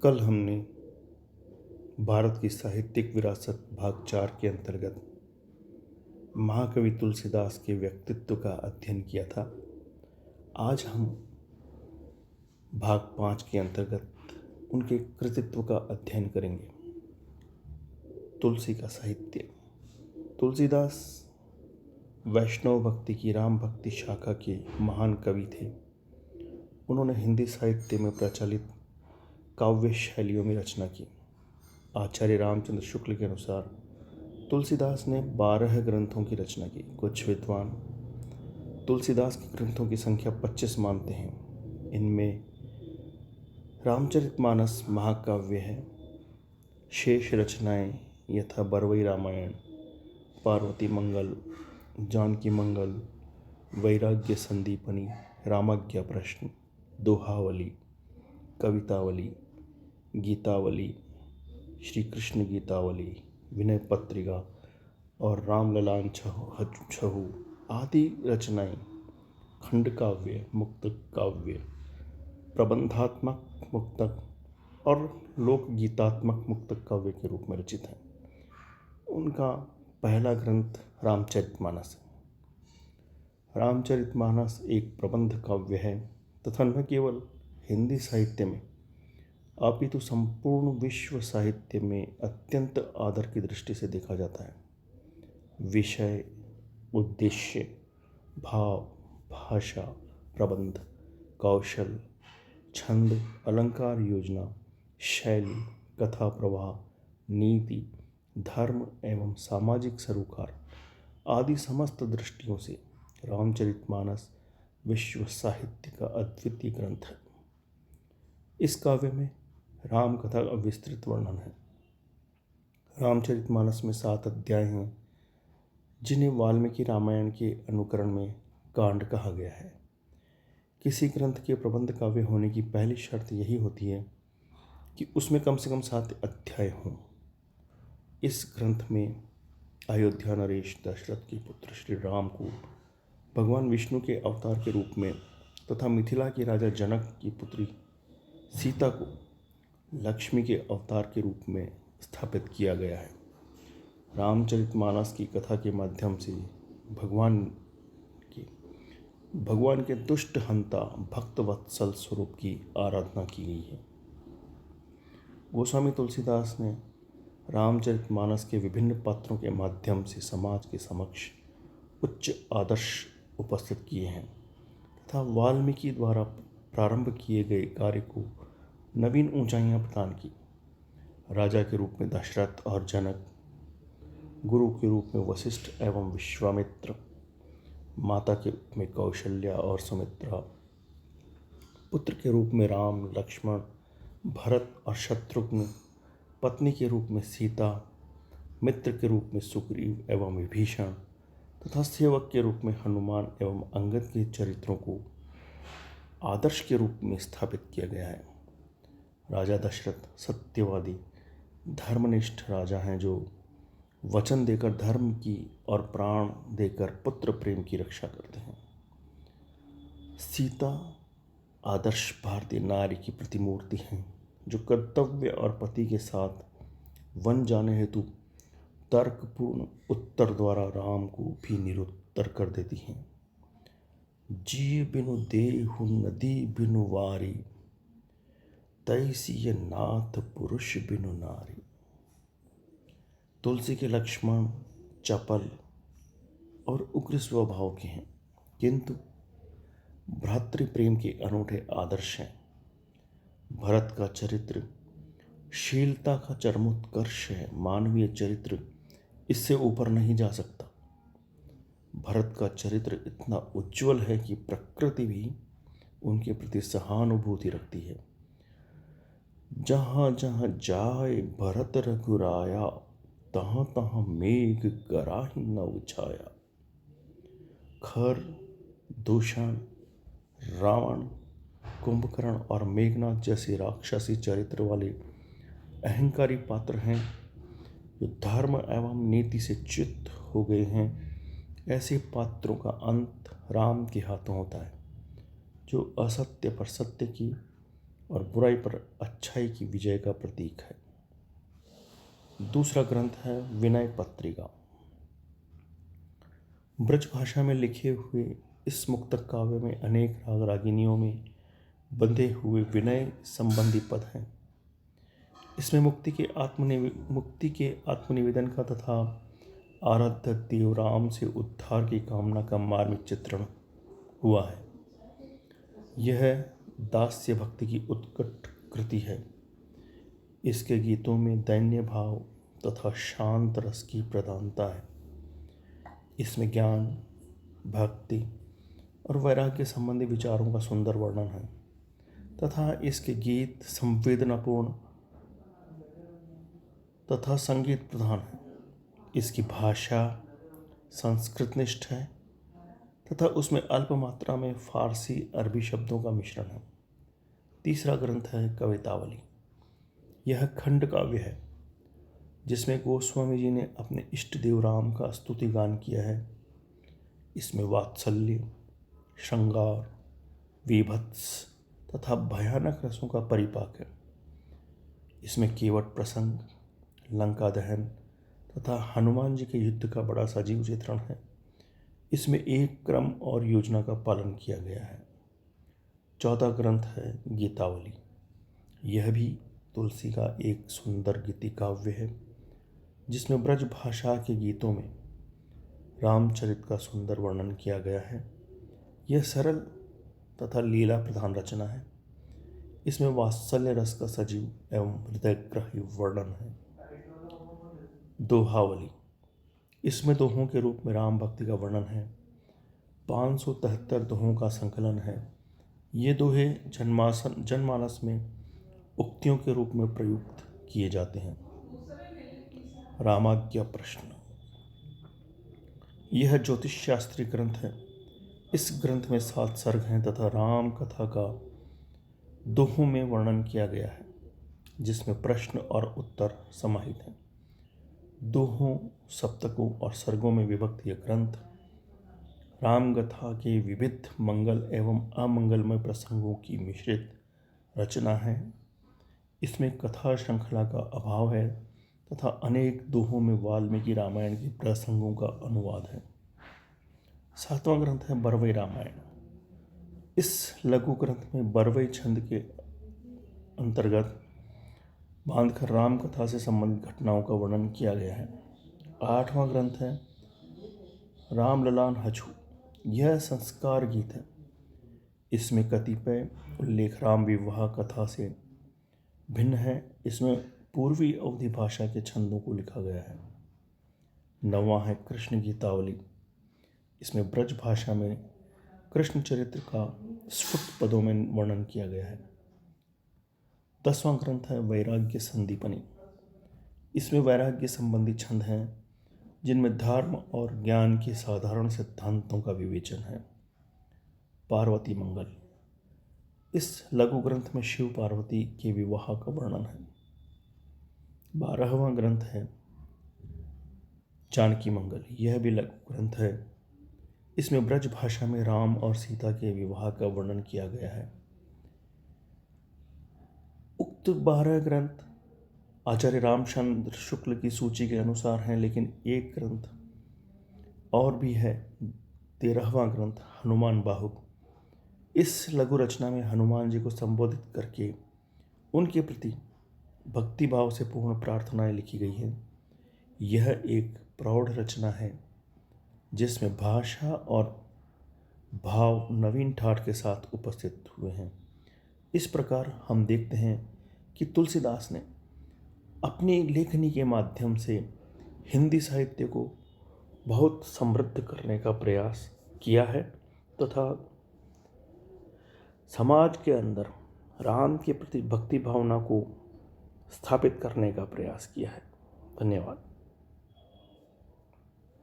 कल हमने भारत की साहित्यिक विरासत भाग 4 के अंतर्गत महाकवि तुलसीदास के व्यक्तित्व का अध्ययन किया था। आज हम भाग 5 के अंतर्गत उनके कृतित्व का अध्ययन करेंगे। तुलसी का साहित्य। तुलसीदास वैष्णव भक्ति की राम भक्ति शाखा के महान कवि थे। उन्होंने हिंदी साहित्य में प्रचलित काव्य शैलियों में रचना की। आचार्य रामचंद्र शुक्ल के अनुसार तुलसीदास ने 12 ग्रंथों की रचना की। कुछ विद्वान तुलसीदास के ग्रंथों की संख्या 25 मानते हैं। इनमें रामचरितमानस महाकाव्य है। शेष रचनाएं यथा बरवई रामायण, पार्वती मंगल, जानकी मंगल, वैराग्य संदीपनी, रामाज्ञा प्रश्न, दोहावली, कवितावली, गीतावली, श्री कृष्ण गीतावली, विनय पत्रिका और रामललान छहु आदि रचनाएं खंड काव्य, मुक्तक काव्य, प्रबंधात्मक मुक्तक और लोकगीतात्मक मुक्तक काव्य के रूप में रचित हैं। उनका पहला ग्रंथ रामचरितमानस है। रामचरितमानस एक प्रबंध काव्य है तथा न केवल हिंदी साहित्य में अपितु संपूर्ण विश्व साहित्य में अत्यंत आदर की दृष्टि से देखा जाता है। विषय, उद्देश्य, भाव, भाषा, प्रबंध, कौशल, छंद, अलंकार योजना, शैली, कथा प्रवाह, नीति, धर्म एवं सामाजिक सरोकार आदि समस्त दृष्टियों से रामचरितमानस विश्व साहित्य का अद्वितीय ग्रंथ है। इस काव्य में राम कथा का विस्तृत वर्णन है। रामचरितमानस में 7 अध्याय हैं जिन्हें वाल्मीकि रामायण के अनुकरण में कांड कहा गया है। किसी ग्रंथ के प्रबंध काव्य होने की पहली शर्त यही होती है कि उसमें कम से कम 7 अध्याय हों। इस ग्रंथ में अयोध्या नरेश दशरथ के पुत्र श्री राम को भगवान विष्णु के अवतार के रूप में तथा मिथिला के राजा जनक की पुत्री सीता को लक्ष्मी के अवतार के रूप में स्थापित किया गया है। रामचरितमानस की कथा के माध्यम से भगवान के दुष्ट हंता भक्त वत्सल स्वरूप की आराधना की गई है। गोस्वामी तुलसीदास ने रामचरितमानस के विभिन्न पात्रों के माध्यम से समाज के समक्ष उच्च आदर्श उपस्थित किए हैं तथा वाल्मीकि द्वारा प्रारंभ किए गए कार्य को नवीन ऊंचाइयां प्रदान की। राजा के रूप में दशरथ और जनक, गुरु के रूप में वशिष्ठ एवं विश्वामित्र, माता के रूप में कौशल्या और सुमित्रा, पुत्र के रूप में राम, लक्ष्मण, भरत और शत्रुघ्न, पत्नी के रूप में सीता, मित्र के रूप में सुग्रीव एवं विभीषण तथा सेवक के रूप में हनुमान एवं अंगद के चरित्रों को आदर्श के रूप में स्थापित किया गया है। राजा दशरथ सत्यवादी, धर्मनिष्ठ राजा हैं जो वचन देकर धर्म की और प्राण देकर पुत्र प्रेम की रक्षा करते हैं। सीता आदर्श भारतीय नारी की प्रतिमूर्ति हैं जो कर्तव्य और पति के साथ वन जाने हेतु तर्कपूर्ण उत्तर द्वारा राम को भी निरुत्तर कर देती हैं। जी बिनु देहु नदी बिनु वारी, तैसी नाथ पुरुष बिनु नारी। तुलसी के लक्ष्मण चपल और उग्र स्वभाव के हैं किंतु भ्रातृ प्रेम के अनूठे आदर्श हैं। भरत का चरित्र शीलता का चरमोत्कर्ष है। मानवीय चरित्र इससे ऊपर नहीं जा सकता। भरत का चरित्र इतना उज्ज्वल है कि प्रकृति भी उनके प्रति सहानुभूति रखती है। जहाँ जहाँ जाए भरत रघुराया, तहाँ तहाँ मेघ गराहि न उछाया। खर, दूषण, रावण, कुंभकर्ण और मेघनाथ जैसे राक्षसी चरित्र वाले अहंकारी पात्र हैं जो धर्म एवं नीति से च्युत हो गए हैं। ऐसे पात्रों का अंत राम के हाथों होता है जो असत्य पर सत्य की, और बुराई पर अच्छाई की विजय का प्रतीक है। दूसरा ग्रंथ है विनय पत्रिका। ब्रज भाषा में लिखे हुए इस मुक्तक काव्य में अनेक राग रागिनियों में बंधे हुए विनय संबंधी पद हैं। इसमें मुक्ति के आत्मनिवेदन का तथा आराध्य देव राम से उद्धार की कामना का मार्मिक चित्रण हुआ है। यह दास्य भक्ति की उत्कट कृति है। इसके गीतों में दैन्य भाव तथा शांत रस की प्रधानता है। इसमें ज्ञान, भक्ति और वैराग्य संबंधी विचारों का सुंदर वर्णन है तथा इसके गीत संवेदनापूर्ण तथा संगीत प्रधान है। इसकी भाषा संस्कृतनिष्ठ है तथा उसमें अल्प मात्रा में फारसी अरबी शब्दों का मिश्रण है। तीसरा ग्रंथ है कवितावली। यह खंड काव्य है जिसमें गोस्वामी जी ने अपने इष्ट देव राम का स्तुति गान किया है। इसमें वात्सल्य, श्रृंगार, वीभत्स तथा भयानक रसों का परिपाक है। इसमें केवट प्रसंग, लंका दहन तथा हनुमान जी के युद्ध का बड़ा सजीव चित्रण है। इसमें एक क्रम और योजना का पालन किया गया है। चौथा ग्रंथ है गीतावली। यह भी तुलसी का एक सुंदर गीति काव्य है जिसमें ब्रज भाषा के गीतों में रामचरित का सुंदर वर्णन किया गया है। यह सरल तथा लीला प्रधान रचना है। इसमें वात्सल्य रस का सजीव एवं हृदयग्राही वर्णन है। दोहावली। इसमें दोहों के रूप में राम भक्ति का वर्णन है। 573 दोहों का संकलन है। ये दोहे जनमानस में उक्तियों के रूप में प्रयुक्त किए जाते हैं। रामाज्ञा प्रश्न। यह ज्योतिष शास्त्री ग्रंथ है। इस ग्रंथ में 7 सर्ग हैं तथा राम कथा का दोहों में वर्णन किया गया है जिसमें प्रश्न और उत्तर समाहित हैं। दोहों, सप्तकों और सर्गों में विभक्त यह ग्रंथ राम कथा के विविध मंगल एवं अमंगलमय प्रसंगों की मिश्रित रचना है। इसमें कथा श्रृंखला का अभाव है तथा अनेक दोहों में वाल्मीकि रामायण के प्रसंगों का अनुवाद है। 7वां ग्रंथ है बरवई रामायण। इस लघु ग्रंथ में बरवई छंद के अंतर्गत बांधकर राम कथा से संबंधित घटनाओं का वर्णन किया गया है। 8वां ग्रंथ है राम ललान हछु। यह संस्कार गीत है। इसमें कतिपय उल्लेख राम विवाह कथा से भिन्न है। इसमें पूर्वी अवधि भाषा के छंदों को लिखा गया है। 9वां है कृष्ण गीतावली। इसमें ब्रज भाषा में कृष्ण चरित्र का स्फुट पदों में वर्णन किया गया है। 10वां ग्रंथ है वैराग्य संदीपनी। इसमें वैराग्य संबंधी छंद हैं जिनमें धर्म और ज्ञान के साधारण सिद्धांतों का विवेचन है। पार्वती मंगल। इस लघु ग्रंथ में शिव पार्वती के विवाह का वर्णन है। 12वां ग्रंथ है जानकी मंगल। यह भी लघु ग्रंथ है। इसमें ब्रज भाषा में राम और सीता के विवाह का वर्णन किया गया है। उक्त 12 ग्रंथ आचार्य रामचंद्र शुक्ल की सूची के अनुसार हैं, लेकिन एक ग्रंथ और भी है, 13वां ग्रंथ हनुमान बाहुक। इस लघु रचना में हनुमान जी को संबोधित करके उनके प्रति भक्ति भाव से पूर्ण प्रार्थनाएं लिखी गई हैं। यह एक प्रौढ़ रचना है जिसमें भाषा और भाव नवीन ठाठ के साथ उपस्थित हुए हैं। इस प्रकार हम देखते हैं कि तुलसीदास ने अपनी लेखनी के माध्यम से हिंदी साहित्य को बहुत समृद्ध करने का प्रयास किया है तथा समाज के अंदर राम के प्रति भक्ति भावना को स्थापित करने का प्रयास किया है। धन्यवाद।